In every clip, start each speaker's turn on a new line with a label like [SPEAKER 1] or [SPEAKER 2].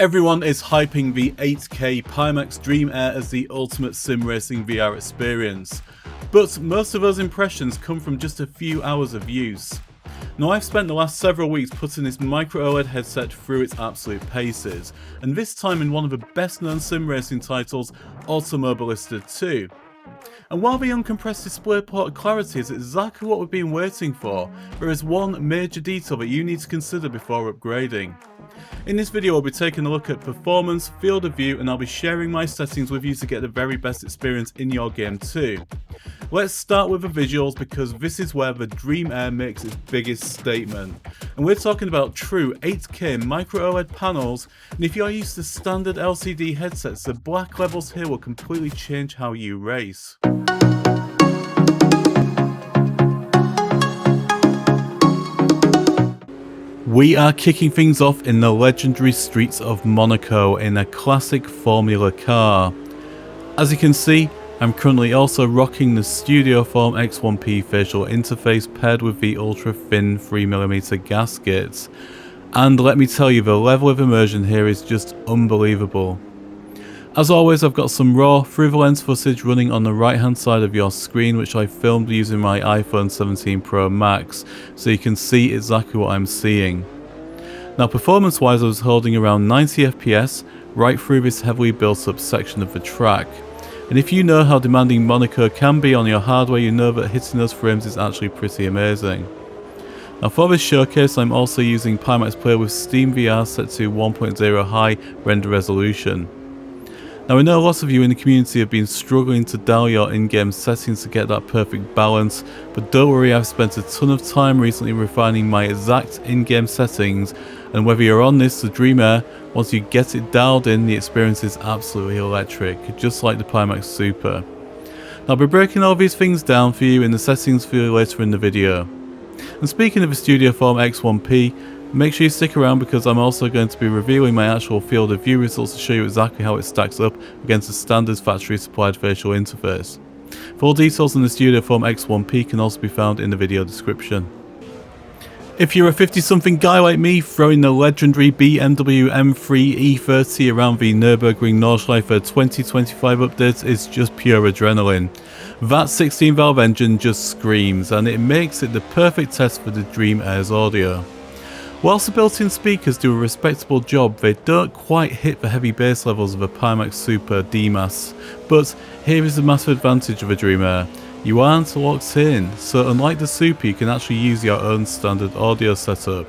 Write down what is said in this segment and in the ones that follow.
[SPEAKER 1] Everyone is hyping the 8K Pimax Dream Air as the ultimate sim racing VR experience, but most of those impressions come from just a few hours of use. Now, I've spent the last several weeks putting this micro OLED headset through its absolute paces, and this time in one of the best known sim racing titles, Automobilista 2. And while the uncompressed DisplayPort clarity is exactly what we've been waiting for, there is one major detail that you need to consider before upgrading. In this video I'll be taking a look at performance, field of view, and I'll be sharing my settings with you to get the very best experience in your game too. Let's start with the visuals because this is where the Dream Air makes its biggest statement. And we're talking about true 8K micro OLED panels, and if you're used to standard LCD headsets, the black levels here will completely change how you race. We are kicking things off in the legendary streets of Monaco in a classic Formula car. As you can see, I'm currently also rocking the Studioform X1P facial interface paired with the ultra thin 3mm gaskets. And let me tell you, the level of immersion here is just unbelievable. As always, I've got some raw through the lens footage running on the right hand side of your screen, which I filmed using my iPhone 17 Pro Max, so you can see exactly what I'm seeing. Now, performance wise, I was holding around 90 FPS right through this heavily built up section of the track. And if you know how demanding Monaco can be on your hardware, you know that hitting those frames is actually pretty amazing. Now, for this showcase, I'm also using Pimax Player with Steam VR set to 1.0 high render resolution. Now, I know lots of you in the community have been struggling to dial your in-game settings to get that perfect balance, but don't worry, I've spent a ton of time recently refining my exact in-game settings, and whether you're on this, the Dream Air, once you get it dialed in, the experience is absolutely electric, just like the Pimax Super. I'll be breaking all these things down for you in the settings for you later in the video. And speaking of the Studioform X1P, make sure you stick around because I'm also going to be revealing my actual field of view results to show you exactly how it stacks up against the standard factory supplied facial interface. Full details on the Studioform X1P can also be found in the video description. If you're a 50-something guy like me, throwing the legendary BMW M3 E30 around the Nürburgring Nordschleife 2025 updates is just pure adrenaline. That 16-valve engine just screams, and it makes it the perfect test for the Dream Air's audio. Whilst the built-in speakers do a respectable job, they don't quite hit the heavy bass levels of a Pimax Super DMAS. But here is the massive advantage of a Dream Air. You aren't locked in, so unlike the Super, you can actually use your own standard audio setup.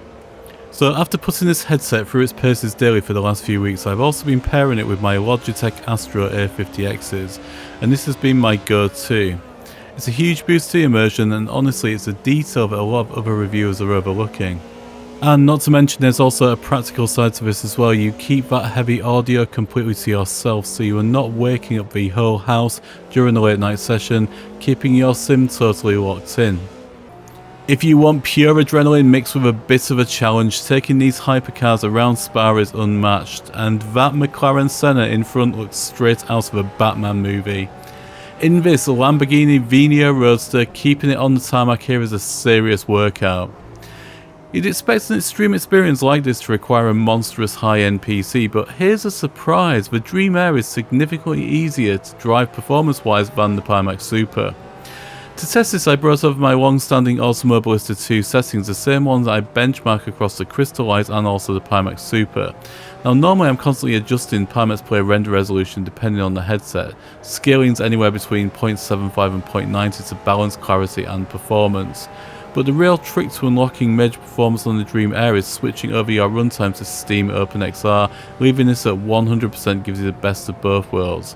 [SPEAKER 1] So after putting this headset through its paces daily for the last few weeks, I've also been pairing it with my Logitech Astro A50Xs, and this has been my go-to. It's a huge boost to immersion, and honestly it's a detail that a lot of other reviewers are overlooking. And not to mention, there's also a practical side to this as well. You keep that heavy audio completely to yourself, so you are not waking up the whole house during the late night session, keeping your sim totally locked in. If you want pure adrenaline mixed with a bit of a challenge, taking these hypercars around Spa is unmatched, and that McLaren Senna in front looks straight out of a Batman movie. In this Lamborghini Venio Roadster, keeping it on the tarmac here is a serious workout. You'd expect an extreme experience like this to require a monstrous high-end PC, but here's a surprise: the Dream Air is significantly easier to drive performance-wise than the Pimax Super. To test this, I brought over my long-standing Automobilista 2 settings, the same ones I benchmark across the Crystal Light and also the Pimax Super. Now, normally I'm constantly adjusting Pimax Player render resolution depending on the headset, scalings anywhere between 0.75 and 0.90 to balance clarity and performance. But the real trick to unlocking major performance on the Dream Air is switching over your runtime to Steam OpenXR. Leaving this at 100% gives you the best of both worlds.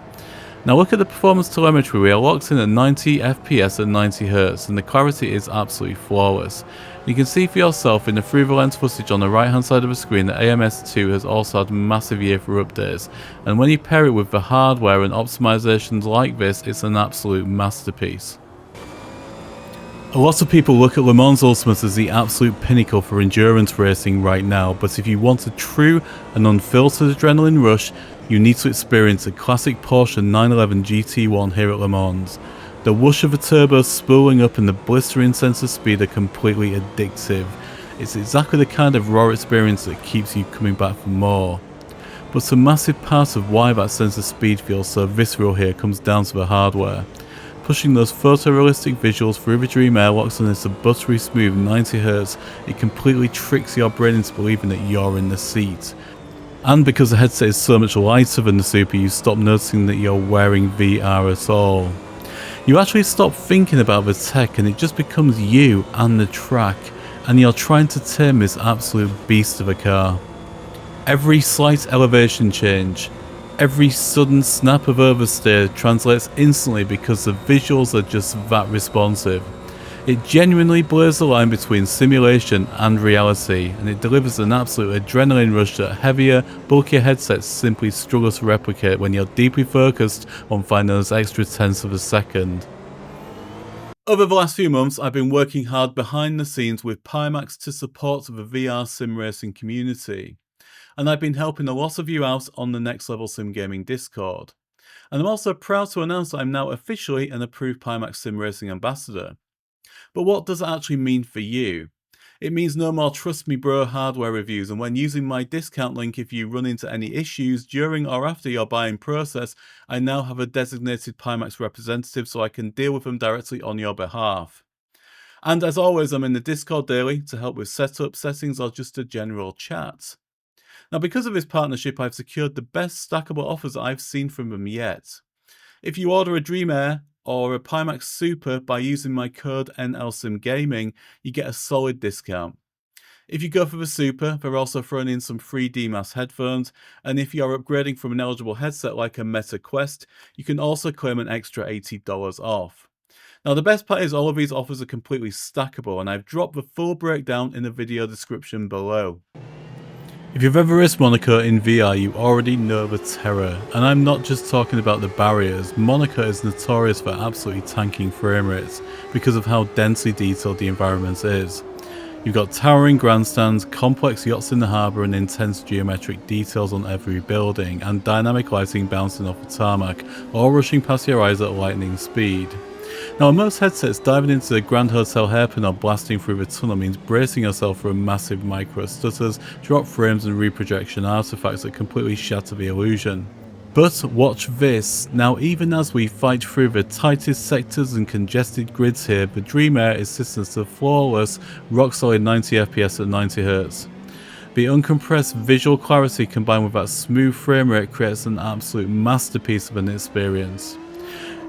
[SPEAKER 1] Now look at the performance telemetry. We are locked in at 90 FPS at 90Hz, and the clarity is absolutely flawless. You can see for yourself in the through the lens footage on the right hand side of the screen that AMS 2 has also had a massive year for updates, and when you pair it with the hardware and optimizations like this, it's an absolute masterpiece. A lot of people look at Le Mans Ultimate as the absolute pinnacle for endurance racing right now, but if you want a true and unfiltered adrenaline rush, you need to experience a classic Porsche 911 GT1 here at Le Mans. The whoosh of the turbo spooling up and the blistering sense of speed are completely addictive. It's exactly the kind of raw experience that keeps you coming back for more. But a massive part of why that sense of speed feels so visceral here comes down to the hardware. Pushing those photorealistic visuals through the Dream Air locks on into buttery smooth 90Hz, it completely tricks your brain into believing that you're in the seat. And because the headset is so much lighter than the Super, you stop noticing that you're wearing VR at all. You actually stop thinking about the tech and it just becomes you and the track, and you're trying to tame this absolute beast of a car. Every slight elevation change, every sudden snap of oversteer translates instantly because the visuals are just that responsive. It genuinely blurs the line between simulation and reality, and it delivers an absolute adrenaline rush that heavier, bulkier headsets simply struggle to replicate when you're deeply focused on finding those extra tenths of a second. Over the last few months, I've been working hard behind the scenes with Pimax to support the VR sim racing community. And I've been helping a lot of you out on the NLSimGaming Discord. And I'm also proud to announce that I'm now officially an approved Pimax Sim Racing Ambassador. But what does that actually mean for you? It means no more Trust Me Bro hardware reviews, and when using my discount link if you run into any issues during or after your buying process, I now have a designated Pimax representative so I can deal with them directly on your behalf. And as always, I'm in the Discord daily to help with setup, settings, or just a general chat. Now, because of this partnership, I've secured the best stackable offers I've seen from them yet. If you order a Dream Air or a Pimax Super by using my code NLSimGaming, you get a solid discount. If you go for the Super, they're also throwing in some free DMAS headphones, and if you're upgrading from an eligible headset like a Meta Quest, you can also claim an extra $80 off. Now, the best part is all of these offers are completely stackable, and I've dropped the full breakdown in the video description below. If you've ever raced Monaco in VR, you already know the terror, and I'm not just talking about the barriers. Monaco is notorious for absolutely tanking frame rates because of how densely detailed the environment is. You've got towering grandstands, complex yachts in the harbour and intense geometric details on every building, and dynamic lighting bouncing off the tarmac, all rushing past your eyes at lightning speed. Now, on most headsets, diving into the Grand Hotel hairpin or blasting through the tunnel means bracing yourself for a massive micro stutters, drop frames and reprojection artifacts that completely shatter the illusion. But watch this, now even as we fight through the tightest sectors and congested grids here, the Dream Air is systems to flawless, rock solid 90 FPS at 90Hz. The uncompressed visual clarity combined with that smooth frame rate creates an absolute masterpiece of an experience.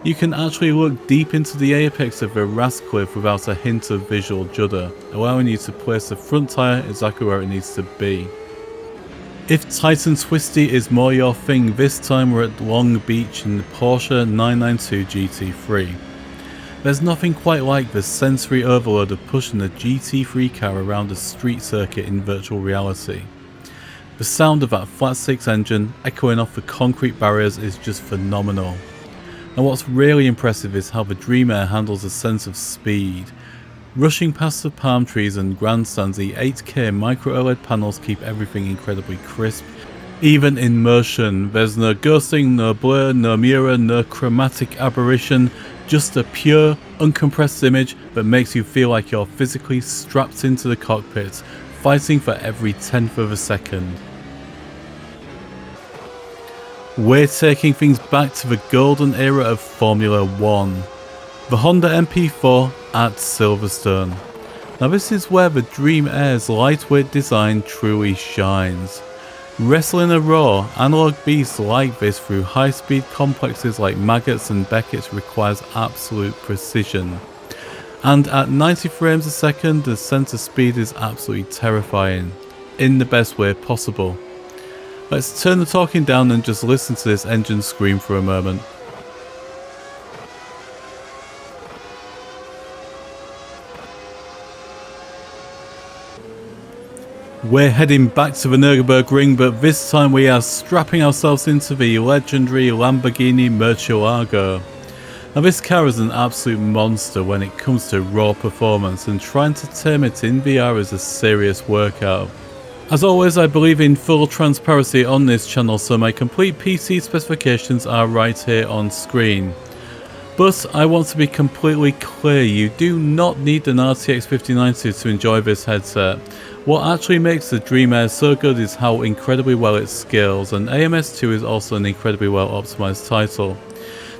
[SPEAKER 1] You can actually look deep into the apex of the RAS cliff without a hint of visual judder, allowing you to place the front tyre exactly where it needs to be. If tight and twisty is more your thing, this time we're at Long Beach in the Porsche 992 GT3. There's nothing quite like the sensory overload of pushing the GT3 car around a street circuit in virtual reality. The sound of that flat six engine echoing off the concrete barriers is just phenomenal. And what's really impressive is how the Dream Air handles a sense of speed. Rushing past the palm trees and grandstands, the 8K micro OLED panels keep everything incredibly crisp. Even in motion, there's no ghosting, no blur, no mirror, no chromatic aberration, just a pure, uncompressed image that makes you feel like you're physically strapped into the cockpit, fighting for every tenth of a second. We're taking things back to the golden era of Formula 1. The Honda MP4 at Silverstone. Now this is where the Dream Air's lightweight design truly shines. Wrestling a raw, analog beast like this through high-speed complexes like Maggots and Beckett's requires absolute precision. And at 90 frames a second, the sensor speed is absolutely terrifying, in the best way possible. Let's turn the talking down and just listen to this engine scream for a moment. We're heading back to the Nürburgring, but this time we are strapping ourselves into the legendary Lamborghini Murcielago. Now this car is an absolute monster when it comes to raw performance, and trying to tame it in VR is a serious workout. As always, I believe in full transparency on this channel, so my complete PC specifications are right here on screen. But I want to be completely clear, you do not need an RTX 5090 to enjoy this headset. What actually makes the Dream Air so good is how incredibly well it scales, and AMS 2 is also an incredibly well optimized title.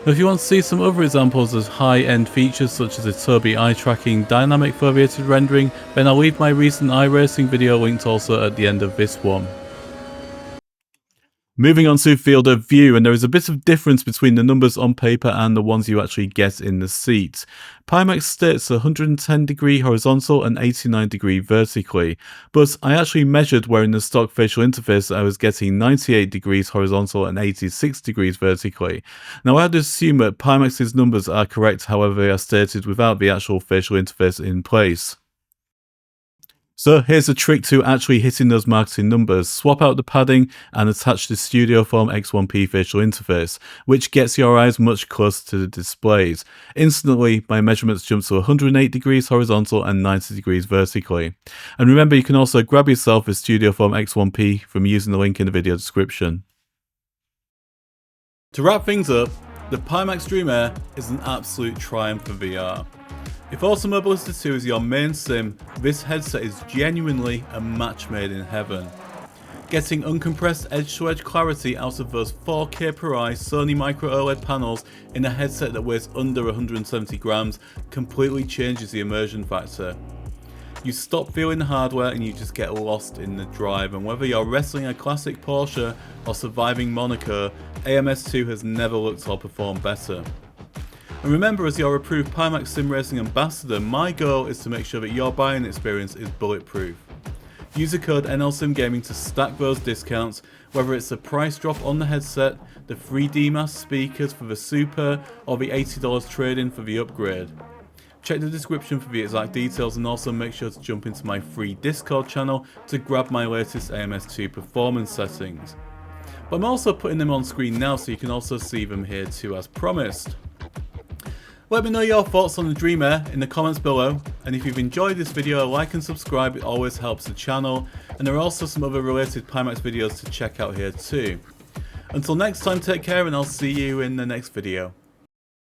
[SPEAKER 1] Now if you want to see some other examples of high-end features such as Adobe eye tracking, dynamic foveated rendering, then I'll leave my recent iRacing video linked also at the end of this one. Moving on to field of view, and there is a bit of difference between the numbers on paper and the ones you actually get in the seat. Pimax states 110 degree horizontal and 89 degree vertically, but I actually measured where in the stock facial interface I was getting 98 degrees horizontal and 86 degrees vertically. Now I had to assume that Pimax's numbers are correct, however they are stated without the actual facial interface in place. So here's a trick to actually hitting those marketing numbers. Swap out the padding and attach the Studioform X1P facial interface, which gets your eyes much closer to the displays. Instantly, my measurements jump to 108 degrees horizontal and 90 degrees vertically. And remember, you can also grab yourself a Studioform X1P from using the link in the video description. To wrap things up, the Pimax Dream Air is an absolute triumph for VR. If Automobilista 2 is your main sim, this headset is genuinely a match made in heaven. Getting uncompressed edge-to-edge clarity out of those 4K per eye Sony micro OLED panels in a headset that weighs under 170 grams completely changes the immersion factor. You stop feeling the hardware and you just get lost in the drive, and whether you're wrestling a classic Porsche or surviving Monaco, AMS 2 has never looked or performed better. And remember, as your approved Pimax Sim Racing ambassador, my goal is to make sure that your buying experience is bulletproof. Use the code NLSimGaming to stack those discounts, whether it's a price drop on the headset, the free DMAS speakers for the Super, or the $80 trade-in for the upgrade. Check the description for the exact details, and also make sure to jump into my free Discord channel to grab my latest AMS2 performance settings. But I'm also putting them on screen now so you can also see them here too as promised. Let me know your thoughts on the Dream Air in the comments below, and if you've enjoyed this video, a like and subscribe, it always helps the channel, and there are also some other related Pimax videos to check out here too. Until next time, take care and I'll see you in the next video.